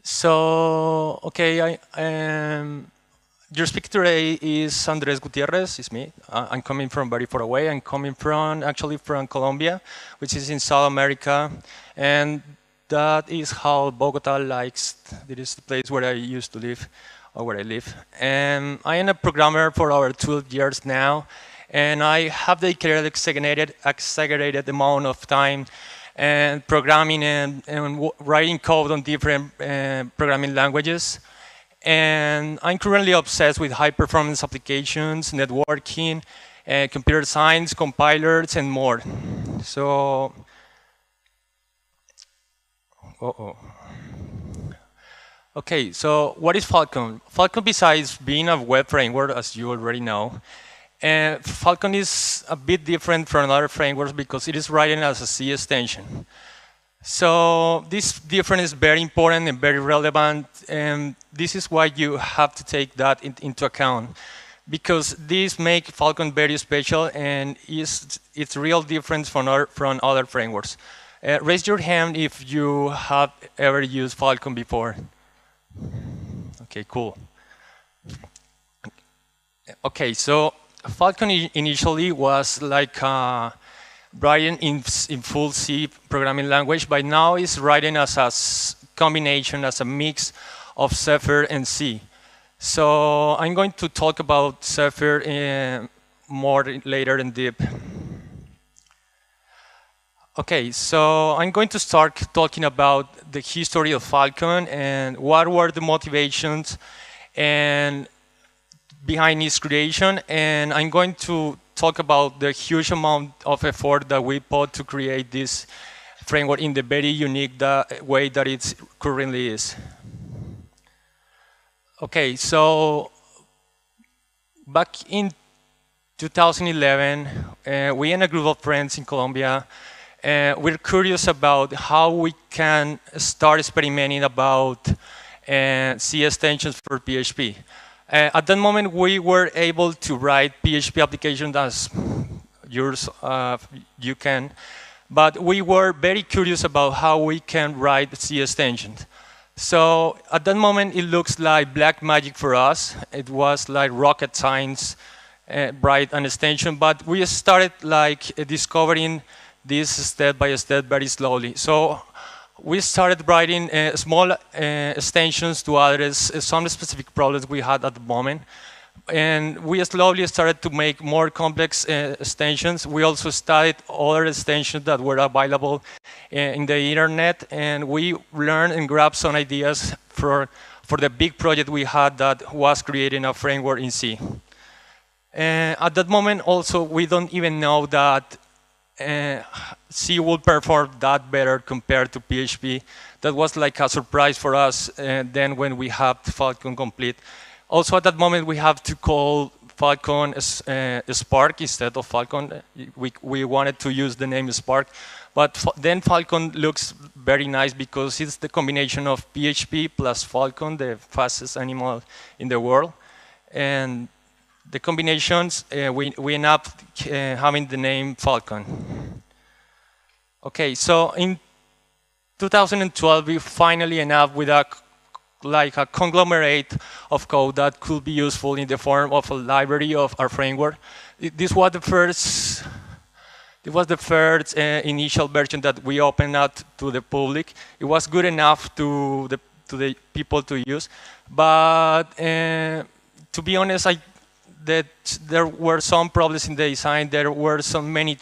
So, okay, your speaker today is Andres Gutierrez, it's me. I'm coming from very far away. I'm coming from, actually from Colombia, which is in South America. And that is how Bogota likes, it is the place where I used to live, or where I live. And I am a programmer for over 12 years now. And I have dedicated exaggerated amount of time and programming and writing code on different programming languages. And I'm currently obsessed with high-performance applications, networking, computer science, compilers, and more. So, okay, so what is Falcon? Falcon, besides being a web framework, as you already know, Falcon is a bit different from other frameworks because it is written as a C extension. So this difference is very important and very relevant, and this is why you have to take that into account, because this makes Falcon very special and it's real difference from other frameworks. Raise your hand if you have ever used Falcon before. Okay, cool. Okay, so Falcon initially was like writing in full C programming language, but now it's writing as a combination, as a mix of Zephyr and C. So I'm going to talk about Zephyr more later in deep. Okay, so I'm going to start talking about the history of Falcon and what were the motivations and behind its creation, and I'm going to talk about the huge amount of effort that we put to create this framework in the very unique way that it currently is. Okay, so back in 2011, we and a group of friends in Colombia, we're curious about how we can start experimenting about C extensions for PHP. At that moment, we were able to write PHP applications as yours, you can, but we were very curious about how we can write C extensions. So at that moment, it looks like black magic for us. It was like rocket science, write an extension, but we started like discovering this step by step very slowly. So we started writing small extensions to address some specific problems we had at the moment. And we slowly started to make more complex extensions. We also studied other extensions that were available in the internet. And we learned and grabbed some ideas for the big project we had that was creating a framework in C. At that moment also, we don't even know that C would perform that better compared to PHP. That was like a surprise for us then when we had Falcon complete. Also at that moment we have to call Falcon Spark instead of Falcon. We wanted to use the name Spark, but then Falcon looks very nice because it's the combination of PHP plus Falcon, the fastest animal in the world. And the combinations, we end up having the name Falcon. Okay, so in 2012, we finally end up with a conglomerate of code that could be useful in the form of a library of our framework. This was the first. It was the first initial version that we opened up to the public. It was good enough to the people to use, but to be honest, that there were some problems in the design. There were so many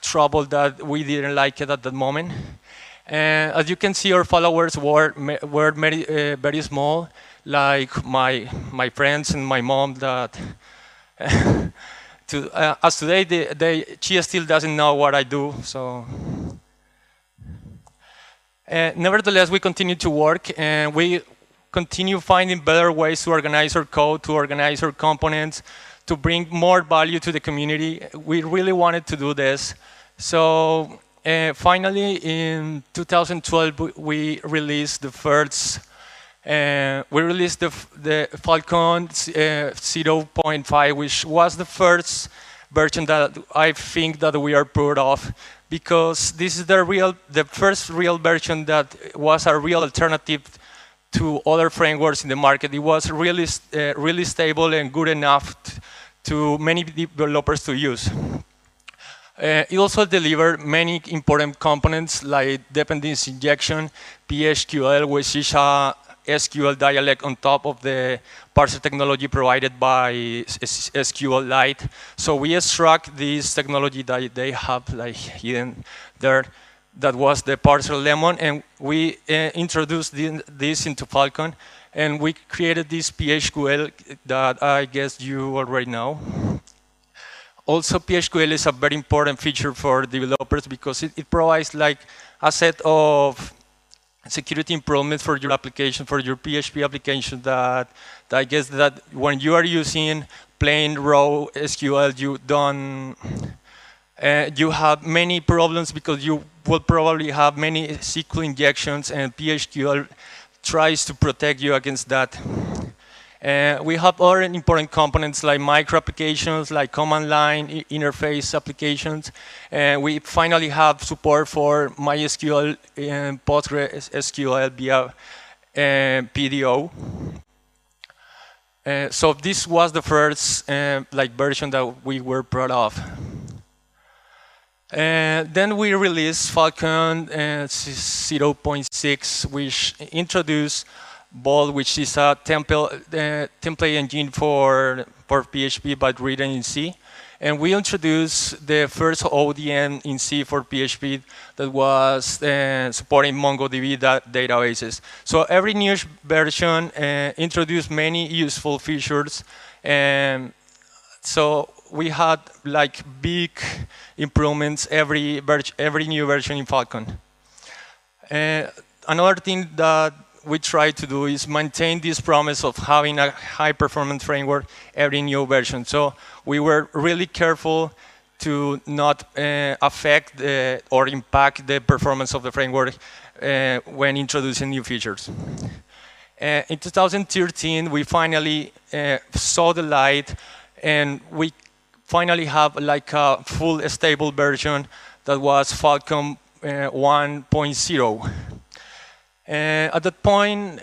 trouble that we didn't like it at that moment. As you can see, our followers were very small, like my friends and my mom. That as today, she still doesn't know what I do. So, nevertheless, we continue to work, and we continue finding better ways to organize our code, to organize our components, to bring more value to the community. We really wanted to do this. So finally, in 2012, we released the first, the Phalcon 0.5, which was the first version that I think that we are proud of, because this is the first real version that was a real alternative to other frameworks in the market. It was really stable and good enough to many developers to use. It also delivered many important components like dependency injection, PHQL, which is a SQL dialect on top of the parser technology provided by SQLite. So we extract this technology that they have like hidden there. That was the parser lemon, and we introduced this into Falcon, and we created this PHQL that I guess you already know. Also, PHQL is a very important feature for developers because it provides like a set of security improvements for your application, for your PHP application that I guess that when you are using plain raw SQL, you have many problems because you will probably have many SQL injections, and PHQL tries to protect you against that. We have other important components like micro applications, like command line interface applications. We finally have support for MySQL and PostgreSQL via PDO. So this was the first version that we were proud of. Then we released Falcon 0.6, which introduced Bolt, which is a template engine for PHP, but written in C. And we introduced the first ODM in C for PHP that was supporting MongoDB databases. So every new version introduced many useful features. And so we had like big improvements every new version in Falcon. Another thing that we try to do is maintain this promise of having a high-performance framework every new version. So we were really careful to not affect or impact the performance of the framework when introducing new features. In 2013, we finally saw the light, and we finally have like a full stable version that was Falcon 1.0. At that point,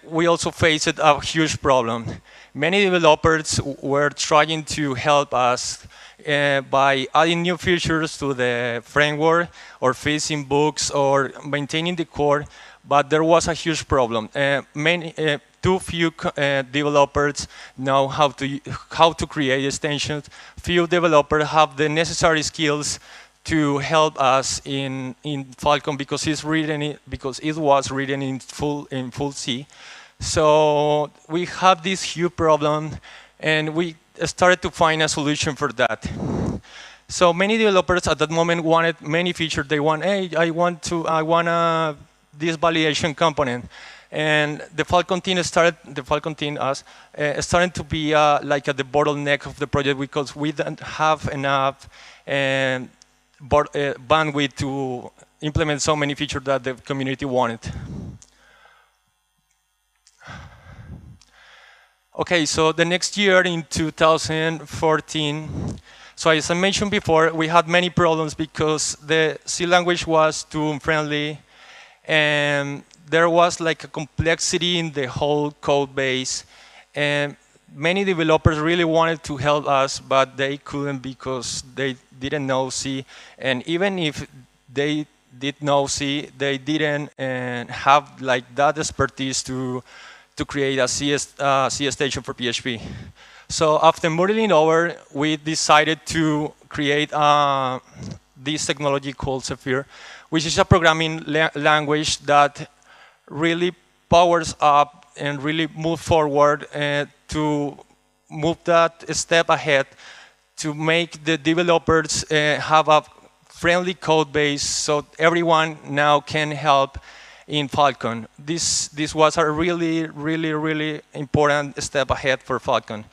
we also faced a huge problem. Many developers were trying to help us by adding new features to the framework or fixing bugs or maintaining the core, but there was a huge problem. Too few developers know how to create extensions. Few developers have the necessary skills to help us in Falcon because it was written in full C. So we have this huge problem, and we started to find a solution for that. So many developers at that moment wanted many features. They want, hey, I want this validation component. And the Falcon team started to be like at the bottleneck of the project because we didn't have enough bandwidth to implement so many features that the community wanted. Okay, so the next year in 2014, so as I mentioned before, we had many problems because the C language was too unfriendly, and there was like a complexity in the whole code base, and many developers really wanted to help us, but they couldn't because they didn't know C. And even if they did know C, they didn't have like that expertise to create a C station for PHP. So after mulling over, we decided to create this technology called Zephyr, which is a programming language that really powers up and really move forward to move that step ahead to make the developers have a friendly code base so everyone now can help in Falcon. This was a really important step ahead for Falcon.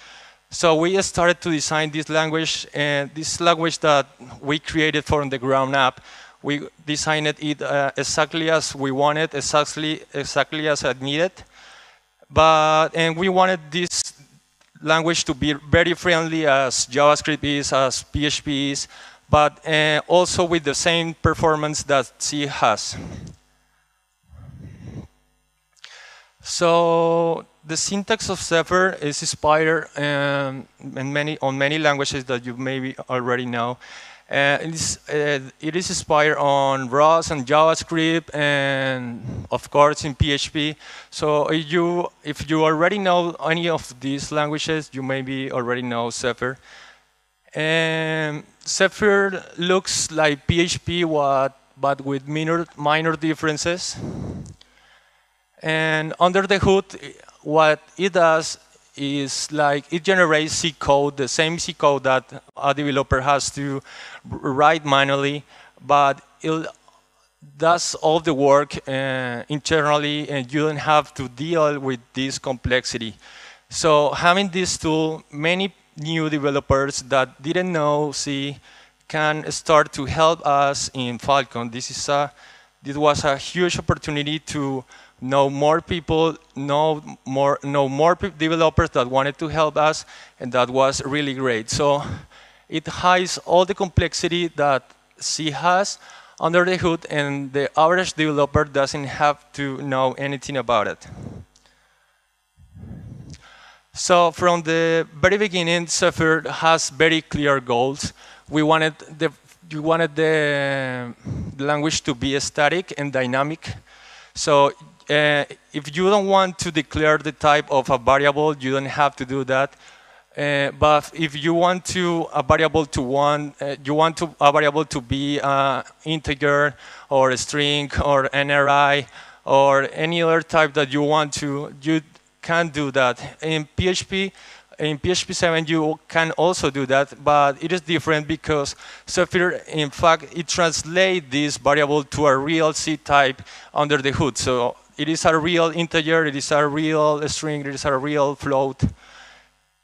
So we started to design this language, and this language that we created from the ground up. We designed it exactly as we wanted, exactly as I needed. And we wanted this language to be very friendly as JavaScript is, as PHP is, but also with the same performance that C has. So the syntax of Zephyr is inspired on many languages that you maybe already know. It is inspired on Rust and JavaScript and, of course, in PHP. So if you already know any of these languages, you maybe already know Zephyr. And Zephyr looks like PHP, but with minor differences. And under the hood, what it does is like it generates C code, the same C code that a developer has to write manually, but it does all the work internally, and you don't have to deal with this complexity. So having this tool, many new developers that didn't know C can start to help us in Falcon. This was a huge opportunity to know more people, know more developers that wanted to help us, and that was really great. So it hides all the complexity that C has under the hood, and the average developer doesn't have to know anything about it. So from the very beginning, Zephyr has very clear goals. We wanted the language to be static and dynamic. So if you don't want to declare the type of a variable, you don't have to do that. But if you want a variable to be integer or a string or NRI or any other type that you want to, you can do that. In PHP7, you can also do that, but it is different because Zephyr, in fact, it translates this variable to a real C type under the hood. So it is a real integer, it is a real string, it is a real float.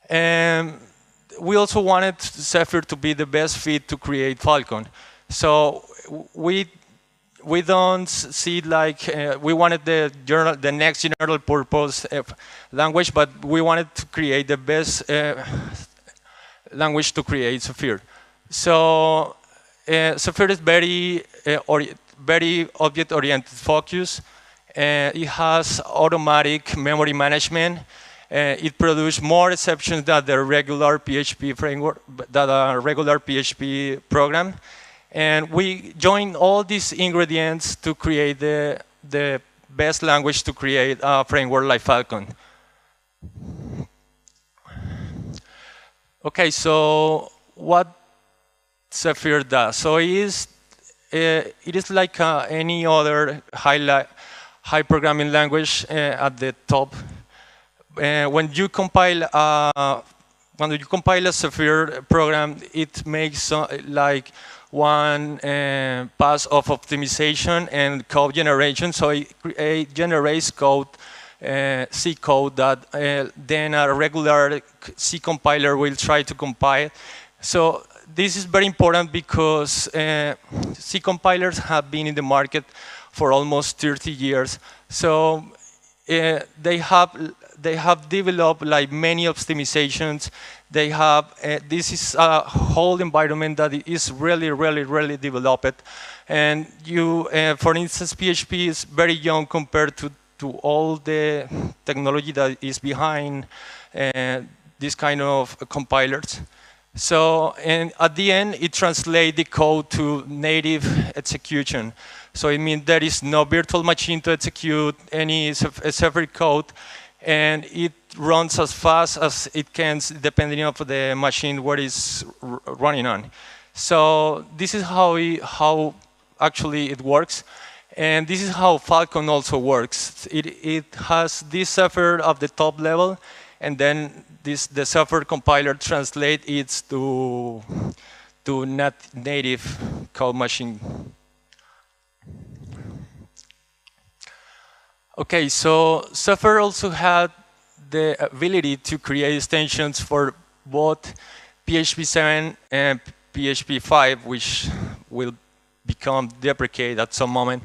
And we also wanted Zephyr to be the best fit to create Falcon. So we don't see like, we wanted the next general purpose language, but we wanted to create the best language to create Zephyr. So Zephyr is very object-oriented focus. It has automatic memory management. It produces more exceptions than the regular PHP framework, than a regular PHP program. And we join all these ingredients to create the best language to create a framework like Falcon. Okay, so what Zephyr does? So it is like any other high programming language at the top. When you compile a Zephyr program, it makes like one pass of optimization and code generation. So it generates code, C code that then a regular C compiler will try to compile. So this is very important because C compilers have been in the market for almost 30 years. So they have developed like many optimizations. They have, this is a whole environment that is really developed. And for instance, PHP is very young compared to all the technology that is behind this kind of compilers. So, and at the end, it translates the code to native execution. So it means there is no virtual machine to execute any Zephyr code, and it runs as fast as it can, depending on the machine where it's running on. So this is how actually it works, and this is how Falcon also works. It has this Zephyr at the top level, and then the Zephyr compiler translates it to native code machine. Okay, so Zephyr also had the ability to create extensions for both PHP7 and PHP5, which will become deprecated at some moment.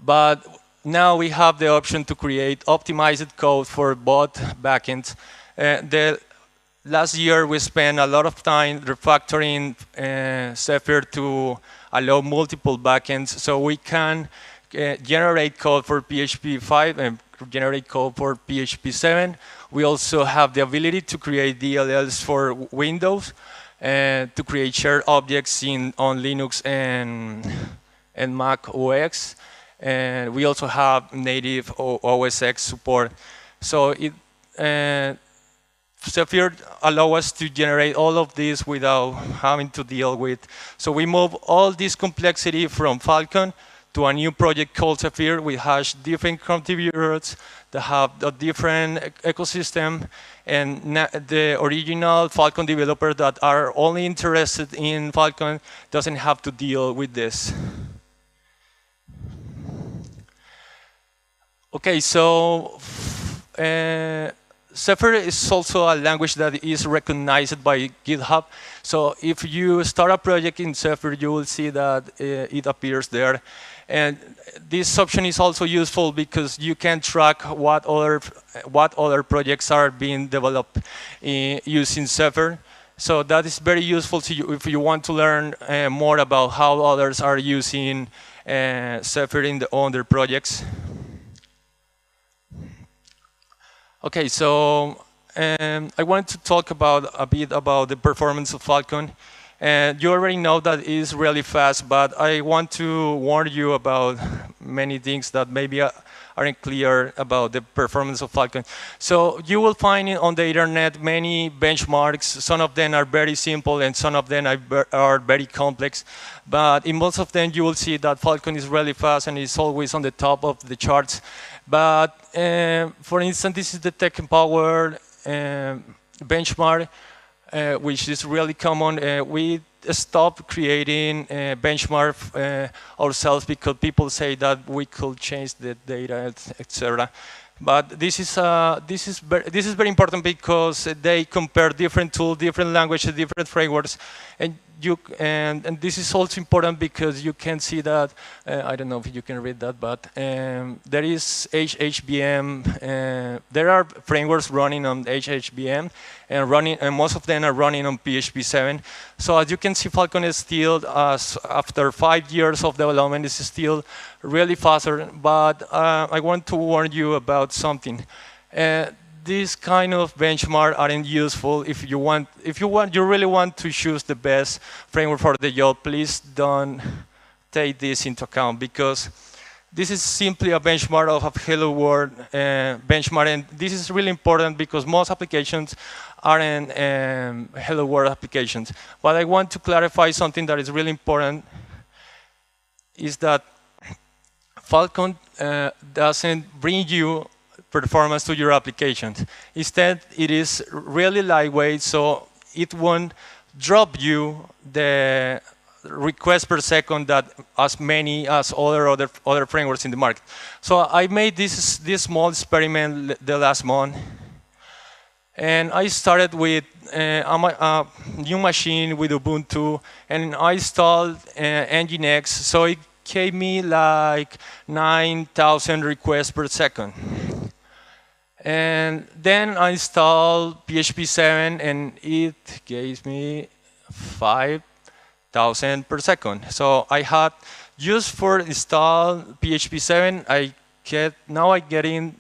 But now we have the option to create optimized code for both backends. Last year we spent a lot of time refactoring Zephyr to allow multiple backends, so we can generate code for PHP5 and generate code for PHP7. We also have the ability to create DLLs for Windows and to create shared objects on Linux and Mac OS. And we also have native OS X support. So Zephyr allows us to generate all of this without having to deal with. So we move all this complexity from Falcon to a new project called Zephir. We have different contributors that have a different ecosystem, and the original Falcon developers that are only interested in Falcon doesn't have to deal with this. Okay, so Zephyr is also a language that is recognized by GitHub. So if you start a project in Zephyr, you will see that it appears there. And this option is also useful because you can track what other projects are being developed using Zephyr. So that is very useful to you if you want to learn more about how others are using Zephyr on their projects. Okay, so I wanted to talk a bit about the performance of Falcon. And you already know that it is really fast, but I want to warn you about many things that maybe aren't clear about the performance of Falcon. So you will find on the internet many benchmarks. Some of them are very simple and some of them are very complex. But in most of them, you will see that Falcon is really fast and is always on the top of the charts. But for instance, this is the Tech Empower benchmark, which is really common. We stopped creating benchmark ourselves because people say that we could change the data, etc. But this is very important because they compare different tools, different languages, different frameworks, and this is also important because you can see that I don't know if you can read that, but there is HHBM. There are frameworks running on HHBM and most of them are running on PHP7. So as you can see, Falcon is still, after 5 years of development, is still really faster. But I want to warn you about something. This kind of benchmark aren't useful if you really want to choose the best framework for the job. Please don't take this into account because this is simply a benchmark of a Hello World benchmark, and this is really important because most applications aren't Hello World applications. But I want to clarify something that is really important: is that Falcon doesn't bring you performance to your applications. Instead, it is really lightweight, so it won't drop you the requests per second that as many as other frameworks in the market. So I made this small experiment the last month, and I started with a new machine with Ubuntu, and I installed Nginx, so it gave me like 9,000 requests per second. And then I installed PHP7 and it gave me 5,000 per second. So I had just for install PHP7, now I getting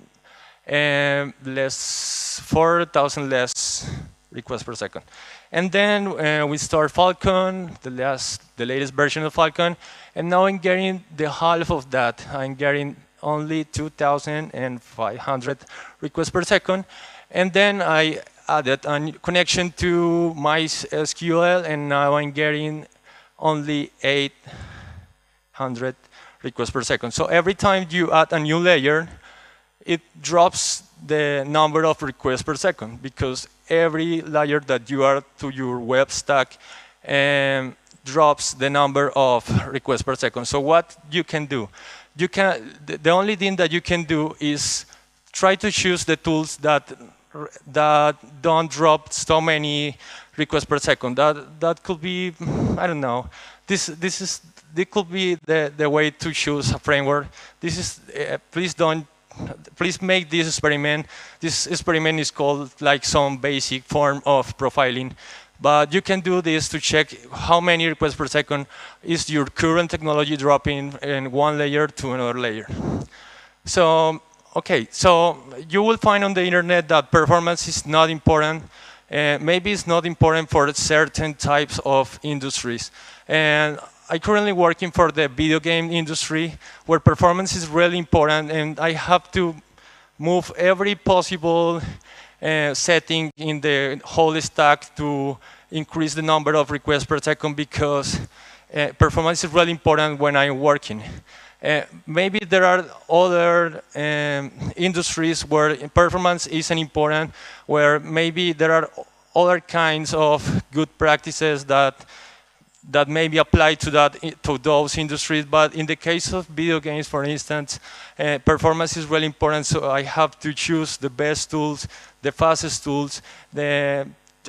4,000 less requests per second. And then we start Falcon, the latest version of Falcon, and now I'm getting the half of that. I'm getting only 2,500 requests per second. And then I added a connection to MySQL, and now I'm getting only 800 requests per second. So every time you add a new layer, it drops the number of requests per second because every layer that you add to your web stack drops the number of requests per second. So what you can do? The only thing that you can do is try to choose the tools that don't drop so many requests per second. That could be, I don't know. This could be the way to choose a framework. Please make this experiment. This experiment is called like some basic form of profiling. But you can do this to check how many requests per second is your current technology dropping in one layer to another layer. So Okay, so you will find on the internet that performance is not important. Maybe it's not important for certain types of industries. And I currently working for the video game industry where performance is really important, and I have to move every possible setting in the whole stack to increase the number of requests per second because performance is really important when I'm working. Maybe there are other industries where performance isn't important, where maybe there are other kinds of good practices that maybe apply to those industries. But in the case of video games, for instance, performance is really important. So I have to choose the best tools, the fastest tools.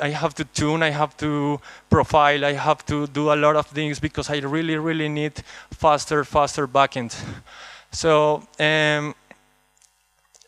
I have to tune, I have to profile, I have to do a lot of things because I really, really need faster backend. So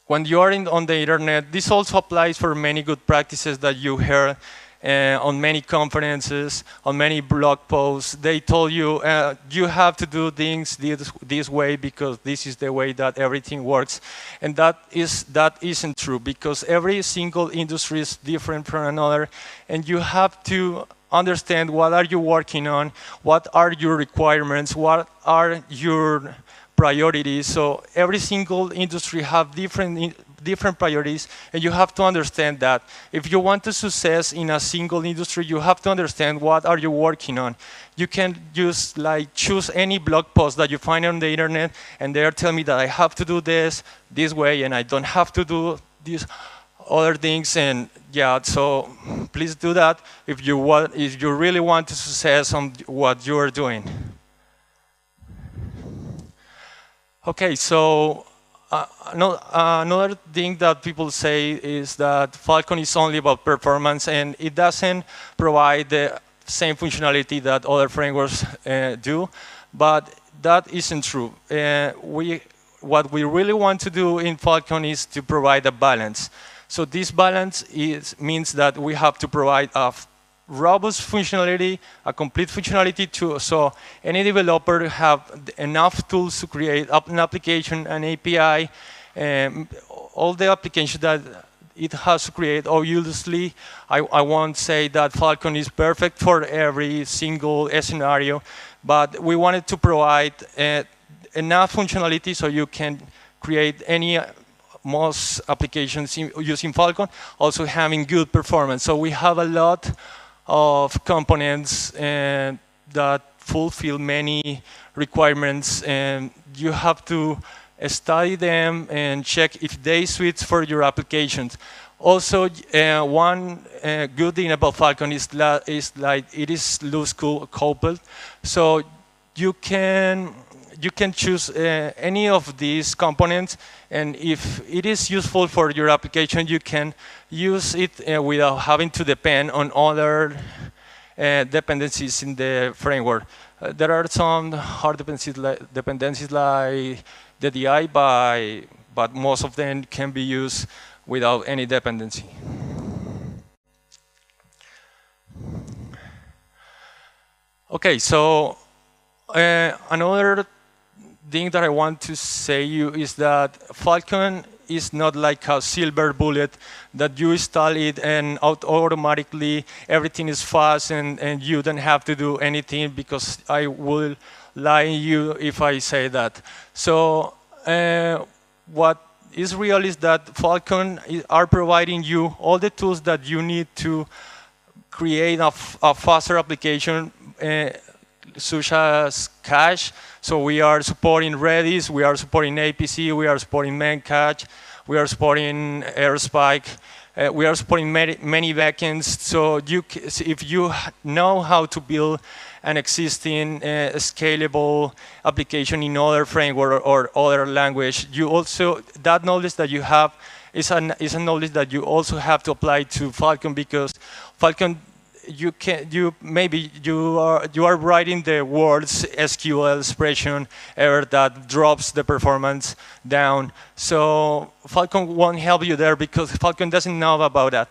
when you are on the internet, this also applies for many good practices that you heard on many conferences, on many blog posts. They told you, you have to do things this way because this is the way that everything works. And that isn't true because every single industry is different from another. And you have to understand what are you working on, what are your requirements, what are your priorities. So every single industry have different priorities, and you have to understand that. If you want to success in a single industry, you have to understand what are you working on. You can just choose any blog post that you find on the internet, and they're telling me that I have to do this way, and I don't have to do these other things. And yeah, so please do that if you really want to success on what you are doing. Okay, so another thing that people say is that Falcon is only about performance, and it doesn't provide the same functionality that other frameworks do, but that isn't true. What we really want to do in Falcon is to provide a balance. So this balance means that we have to provide a robust functionality, a complete functionality too. So any developer have enough tools to create an application, an API, all the applications that it has to create. Obviously, I won't say that Falcon is perfect for every single scenario, but we wanted to provide enough functionality so you can create most applications using Falcon, also having good performance. So we have a lot of components that fulfill many requirements, and you have to study them and check if they switch for your applications. Also, one good thing about Falcon is it is loose coupled, so you can choose any of these components, and if it is useful for your application, you can use it without having to depend on other dependencies in the framework. There are some hard dependencies like the DI, but most of them can be used without any dependency. Okay, so another thing that I want to say you is that Falcon is not like a silver bullet that you install it and automatically everything is fast and you don't have to do anything, because I will lie you if I say that. So what is real is that Falcon are providing you all the tools that you need to create a faster application, such as cache. So we are supporting Redis, we are supporting APC, we are supporting Memcache, we are supporting AirSpike, we are supporting many backends. So if you know how to build an existing scalable application in other framework or other language, you also, that knowledge that you have is a knowledge that you also have to apply to Falcon, because Falcon, you are writing the words SQL expression error that drops the performance down. So Falcon won't help you there because Falcon doesn't know about that.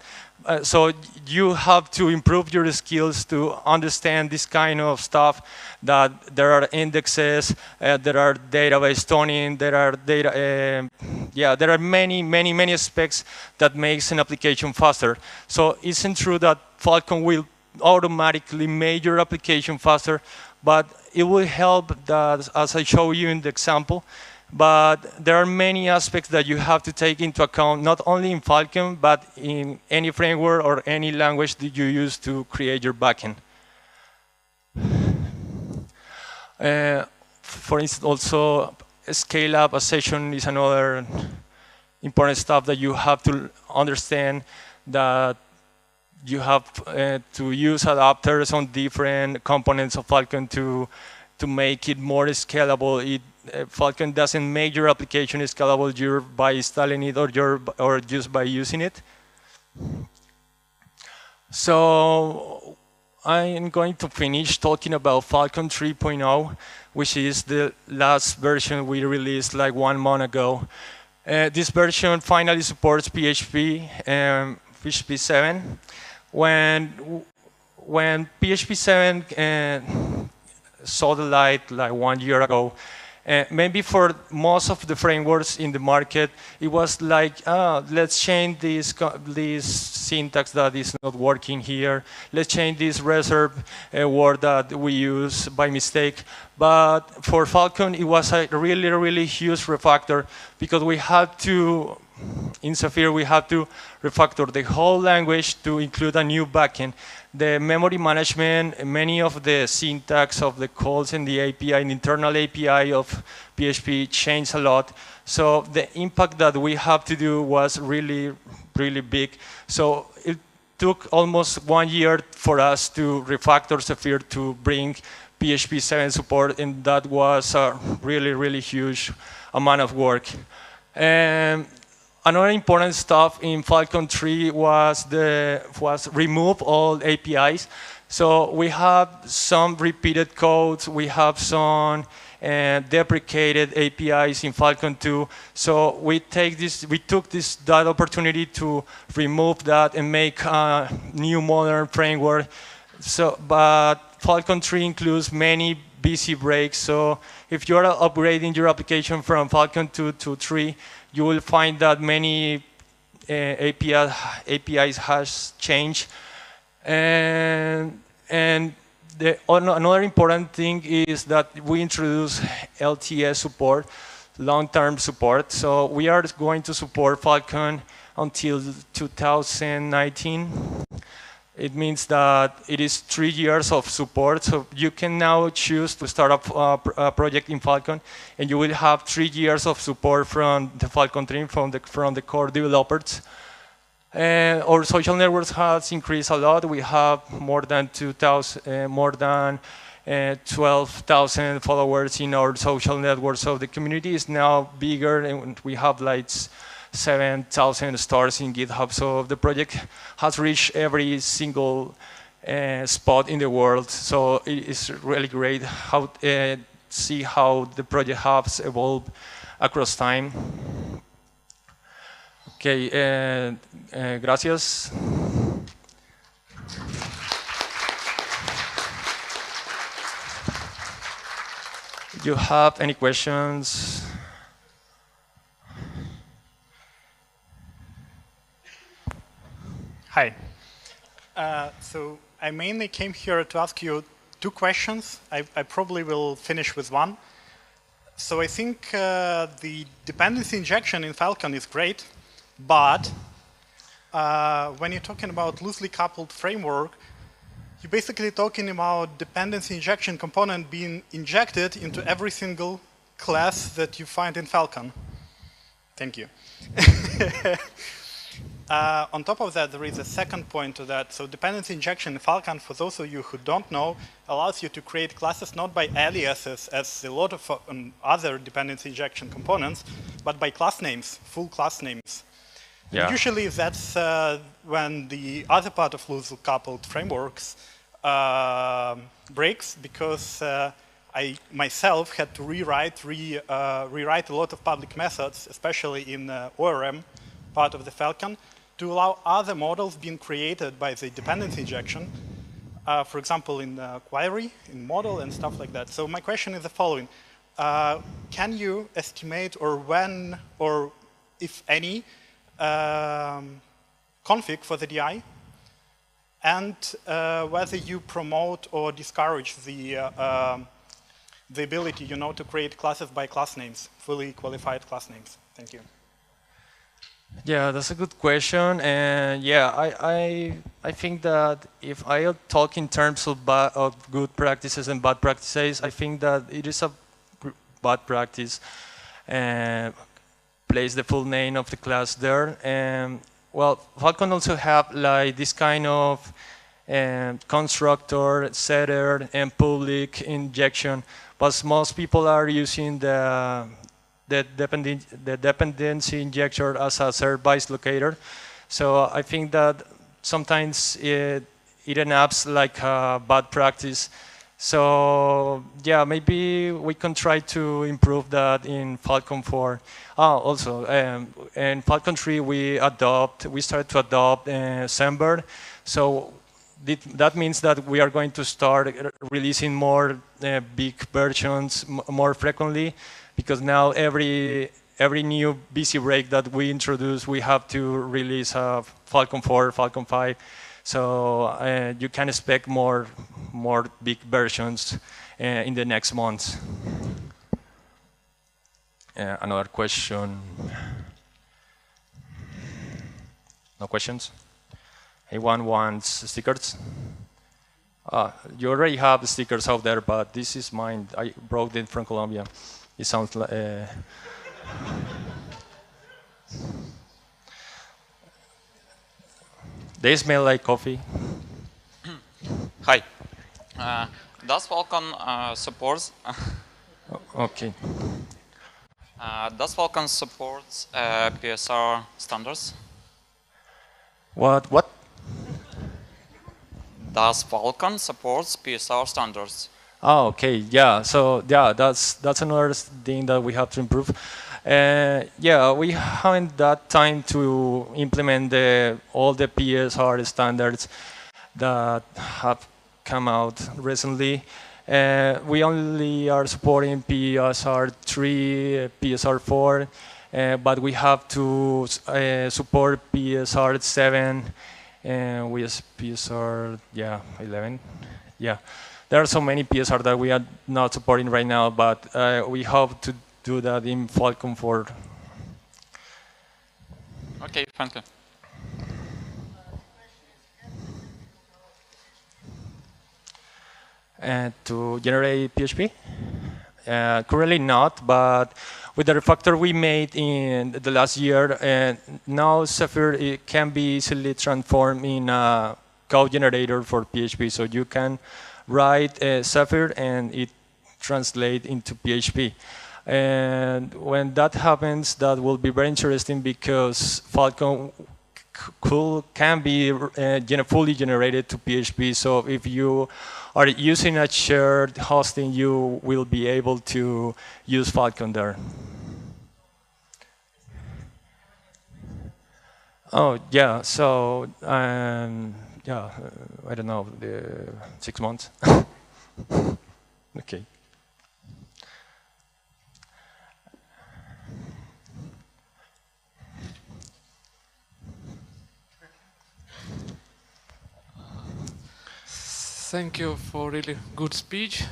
So you have to improve your skills to understand this kind of stuff, that there are indexes, there are database tuning, there are yeah, there are many aspects that makes an application faster. So it isn't true that Falcon will automatically make your application faster, but it will help that, as I show you in the example. But there are many aspects that you have to take into account, not only in Falcon, but in any framework or any language that you use to create your backend. For instance, also scale up a session is another important stuff that you have to understand, that you have to use adapters on different components of Falcon to make it more scalable. Falcon doesn't make your application scalable by installing it or just by using it. So I'm going to finish talking about Falcon 3.0, which is the last version we released like 1 month ago. This version finally supports PHP7. When PHP7 saw the light like 1 year ago, maybe for most of the frameworks in the market, it was like, let's change this syntax that is not working here. Let's change this reserve word that we use by mistake. But for Falcon, it was a really huge refactor, because we had to, in Zephyr, we had to refactor the whole language to include a new backend. The memory management, many of the syntax of the calls in the API, the internal API of PHP changed a lot. So the impact that we have to do was really big. So it took almost 1 year for us to refactor Zephyr to bring PHP7 support, and that was a really huge amount of work. Another important stuff in Falcon 3 was remove all APIs. So we have some repeated codes, we have some deprecated APIs in Falcon 2. So we took that opportunity to remove that and make a new modern framework. So, but Falcon 3 includes many busy breaks. So if you're upgrading your application from Falcon 2 to 3, you will find that many APIs has changed. And another important thing is that we introduce LTS support, long-term support. So we are going to support Falcon until 2019. It means that it is 3 years of support. So you can now choose to start up a project in Falcon, and you will have 3 years of support from the Falcon team, from the core developers. And our social networks has increased a lot. We have more than 12,000 followers in our social network. So the community is now bigger, and we have like 7,000 stars in GitHub. So the project has reached every single spot in the world. So it is really great how see how the project has evolved across time. Okay, gracias. Do you have any questions? Hi. So I mainly came here to ask you 2 questions. I probably will finish with one. So I think the dependency injection in Falcon is great, but when you're talking about loosely coupled framework, you're basically talking about dependency injection component being injected into every single class that you find in Falcon. Thank you. On top of that, there is a second point to that. So dependency injection in Falcon, for those of you who don't know, allows you to create classes not by aliases as a lot of other dependency injection components, but by class names, full class names. Yeah. Usually that's when the other part of loosely coupled frameworks breaks, because I myself had to rewrite a lot of public methods, especially in ORM part of the Falcon, to allow other models being created by the dependency injection, for example, in query, in model, and stuff like that. So my question is the following. Can you estimate, or when, or if any, config for the DI, and whether you promote or discourage the ability, to create classes by class names, fully qualified class names. Thank you. Yeah, that's a good question, and yeah, I think that if I talk in terms of good practices and bad practices, I think that it is a bad practice and place the full name of the class there. And well, Falcon also have like this kind of constructor, setter, and public injection, but most people are using the dependency injector as a service locator. So I think that sometimes it enacts like a bad practice. So yeah, maybe we can try to improve that in Falcon 4. Also, in Falcon 3 we started to adopt Zephyr. So that means that we are going to start releasing more big versions more frequently, because now every new BC break that we introduce, we have to release Falcon 4, Falcon 5. So you can expect more big versions in the next months. Another question? No questions? Anyone wants stickers? You already have the stickers out there, but this is mine. I brought it from Colombia. It sounds like... they smell like coffee. Hi. Does Falcon supports? Okay. Does Falcon supports PSR standards? What? Does Falcon supports PSR standards? Oh, okay. Yeah. So yeah, that's another thing that we have to improve. Yeah, we haven't that time to implement all the PSR standards that have come out recently. We only are supporting PSR 3, PSR 4, but we have to support PSR 7, and we have PSR 11. Yeah, there are so many PSR that we are not supporting right now, but we hope to do that in Falcon 4. Okay, thank you. To generate PHP? Currently not, but with the refactor we made in the last year, now Zephyr can be easily transformed in a code generator for PHP. So you can write Zephyr and it translates into PHP. And when that happens, that will be very interesting, because Falcon can be fully generated to PHP. So if you are using a shared hosting, you will be able to use Falcon there. Oh yeah, so yeah, I don't know, 6 months. Okay. Thank you for really good speech.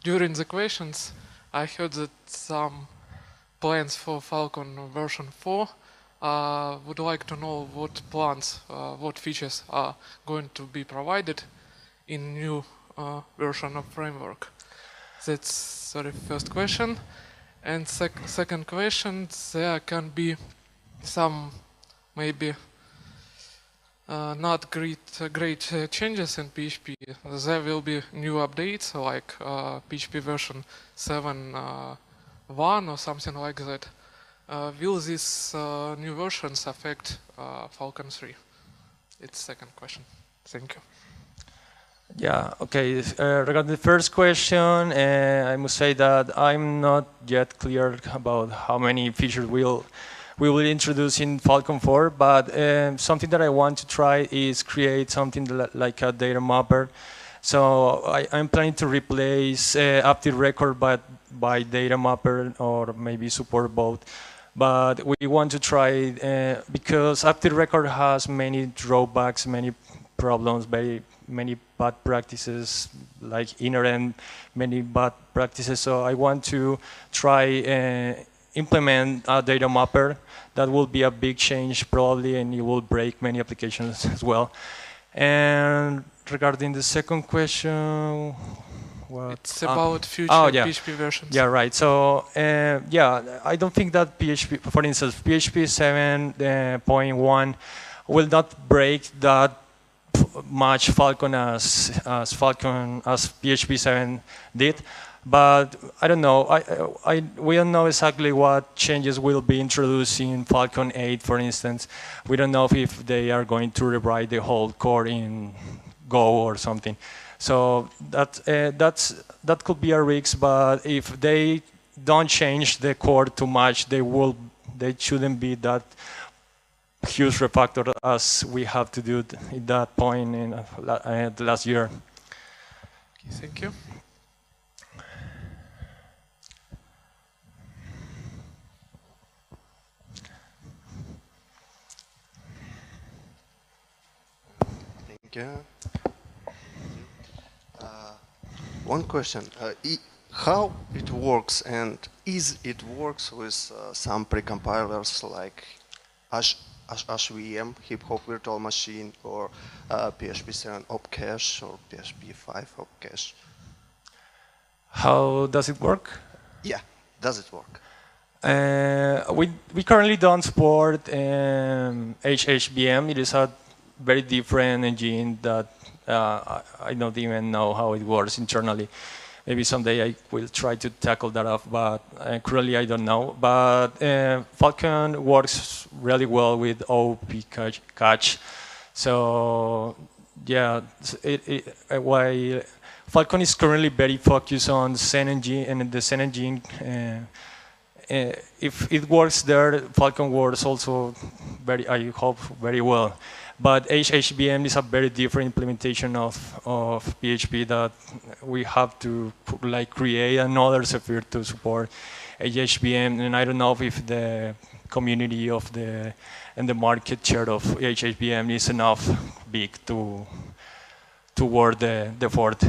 During the questions, I heard that some plans for Falcon version 4. Would like to know what plans, what features are going to be provided in new version of framework. That's the first question. And second question, there can be some maybe not great changes in PHP. There will be new updates like PHP version 7.1 or something like that. Will these new versions affect Falcon 3? It's second question. Thank you. Yeah, okay. Regarding the first question, I must say that I'm not yet clear about how many features we will introduce in Falcon 4, but something that I want to try is create something like a data mapper. So I'm planning to replace Active Record by data mapper, or maybe support both. but we want to try because Active Record has many drawbacks, many problems, many bad practices, like inherent many bad practices. So I want to try implement a data mapper. That will be a big change probably, and it will break many applications as well. And regarding the second question, it's about future PHP versions. Yeah, right. So yeah, I don't think that PHP, for instance, PHP 7.1 will not break that much Falcon as PHP 7 did. But I don't know. We don't know exactly what changes will be introduced in Falcon 8, for instance. We don't know if they are going to rewrite the whole core in Go or something. So that could be a risk. But if they don't change the core too much, they shouldn't be that huge refactor as we have to do at that point in the last year. Okay, thank you. One question, how it works, and is it works with some precompilers like HVM, Hip Hop Virtual Machine, or PHP7 Opcache, or PHP5 Opcache? How does it work? Yeah, does it work? We currently don't support HHVM. It is a very different engine that I don't even know how it works internally. Maybe someday I will try to tackle that up, but currently I don't know. But Falcon works really well with OP cache. So yeah, while Falcon is currently very focused on the Zen engine, and the Zen engine, if it works there, Falcon works also I hope, very well. But HHVM is a very different implementation of PHP that we have to create another Zephyr to support HHVM, and I don't know if the community and the market share of HHVM is enough big to warrant the effort.